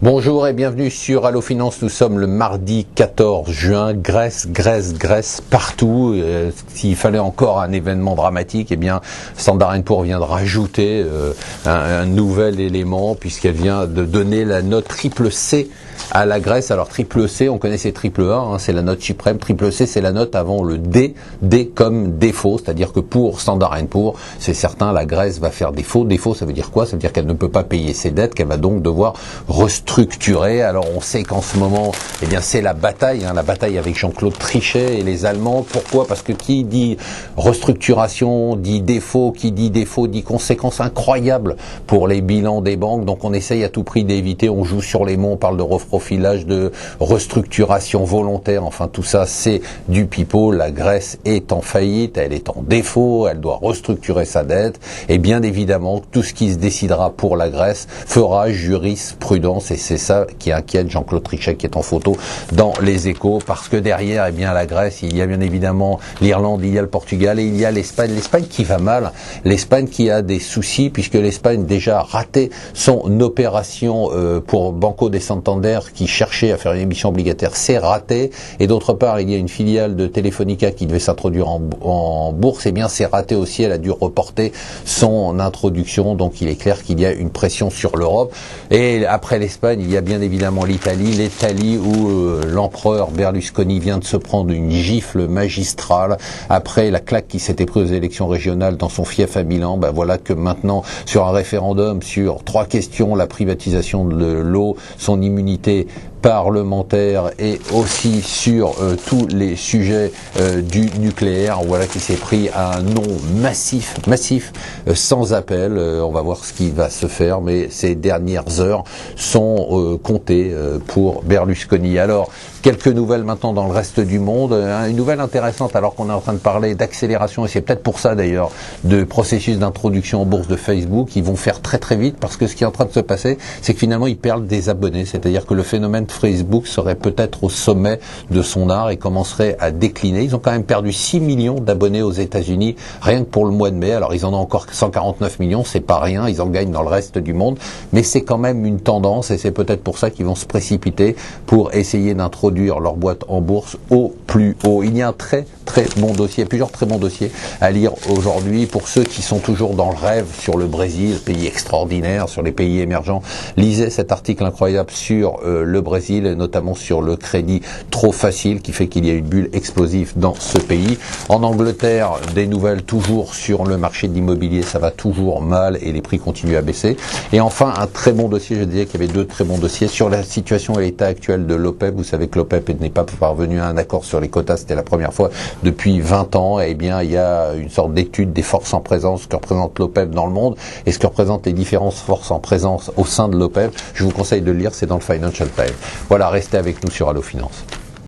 Bonjour et bienvenue sur Allo Finance. Nous sommes le mardi 14 juin. Grèce partout. S'il fallait encore un événement dramatique, eh bien Standard & Poor's vient de rajouter un nouvel élément puisqu'elle vient de donner la note triple C à la Grèce. Alors triple C, on connaissait triple A, c'est la note suprême. Triple C, c'est la note avant le D. D comme défaut, c'est-à-dire que pour Standard & Poor's, c'est certain, la Grèce va faire défaut. Défaut, ça veut dire quoi? Ça veut dire qu'elle ne peut pas payer ses dettes, qu'elle va donc devoir restructurer. Alors on sait qu'en ce moment, eh bien c'est la bataille avec Jean-Claude Trichet et les Allemands. Pourquoi? Parce que qui dit restructuration dit défaut, qui dit défaut dit conséquences incroyables pour les bilans des banques. Donc on essaye à tout prix d'éviter, on joue sur les mots, on parle de reprofilage, de restructuration volontaire. Enfin tout ça c'est du pipeau. La Grèce est en faillite, elle est en défaut, elle doit restructurer sa dette et bien évidemment tout ce qui se décidera pour la Grèce fera jurisprudence. Et c'est ça qui inquiète Jean-Claude Trichet qui est en photo dans les Échos, parce que derrière, eh bien, la Grèce, il y a bien évidemment l'Irlande, il y a le Portugal et il y a l'Espagne. L'Espagne qui va mal, l'Espagne qui a des soucis puisque l'Espagne déjà a raté son opération pour Banco de Santander qui cherchait à faire une émission obligataire, c'est raté. Et d'autre part, il y a une filiale de Telefónica qui devait s'introduire en bourse, et bien c'est raté aussi, elle a dû reporter son introduction. Donc il est clair qu'il y a une pression sur l'Europe. Et après l'Espagne, il y a bien évidemment l'Italie où l'empereur Berlusconi vient de se prendre une gifle magistrale après la claque qui s'était prise aux élections régionales dans son fief à Milan. Ben voilà que maintenant, sur un référendum sur 3 questions, la privatisation de l'eau, son immunité parlementaire et aussi sur tous les sujets du nucléaire, voilà qui s'est pris à un non massif, sans appel. On va voir ce qui va se faire, mais ces dernières heures sont comptées pour Berlusconi. Alors, quelques nouvelles maintenant dans le reste du monde. Une nouvelle intéressante alors qu'on est en train de parler d'accélération, et c'est peut-être pour ça d'ailleurs, de processus d'introduction en bourse de Facebook. Ils vont faire très vite parce que ce qui est en train de se passer, c'est que finalement ils perdent des abonnés. C'est-à-dire que le phénomène Facebook serait peut-être au sommet de son art et commencerait à décliner. Ils ont quand même perdu 6 millions d'abonnés aux États-Unis rien que pour le mois de mai. Alors ils en ont encore 149 millions, c'est pas rien, ils en gagnent dans le reste du monde, mais c'est quand même une tendance et c'est peut-être pour ça qu'ils vont se précipiter pour essayer d'introduire leur boîte en bourse au plus haut. Il y a un très bon dossier, plusieurs très bons dossiers à lire aujourd'hui pour ceux qui sont toujours dans le rêve sur le Brésil, pays extraordinaire, sur les pays émergents. Lisez cet article incroyable sur le Brésil, et notamment sur le crédit trop facile qui fait qu'il y a une bulle explosive dans ce pays. En Angleterre, des nouvelles toujours sur le marché de l'immobilier, ça va toujours mal et les prix continuent à baisser. Et enfin, un très bon dossier, je disais qu'il y avait 2 très bons dossiers sur la situation et l'état actuel de l'OPEP. Vous savez que l'OPEP n'est pas parvenu à un accord sur les quotas, c'était la première fois depuis 20 ans. Et bien, il y a une sorte d'étude des forces en présence, ce que représente l'OPEP dans le monde et ce que représentent les différentes forces en présence au sein de l'OPEP. Je vous conseille de le lire, c'est dans le Financial Times. Voilà, restez avec nous sur Allo Finance.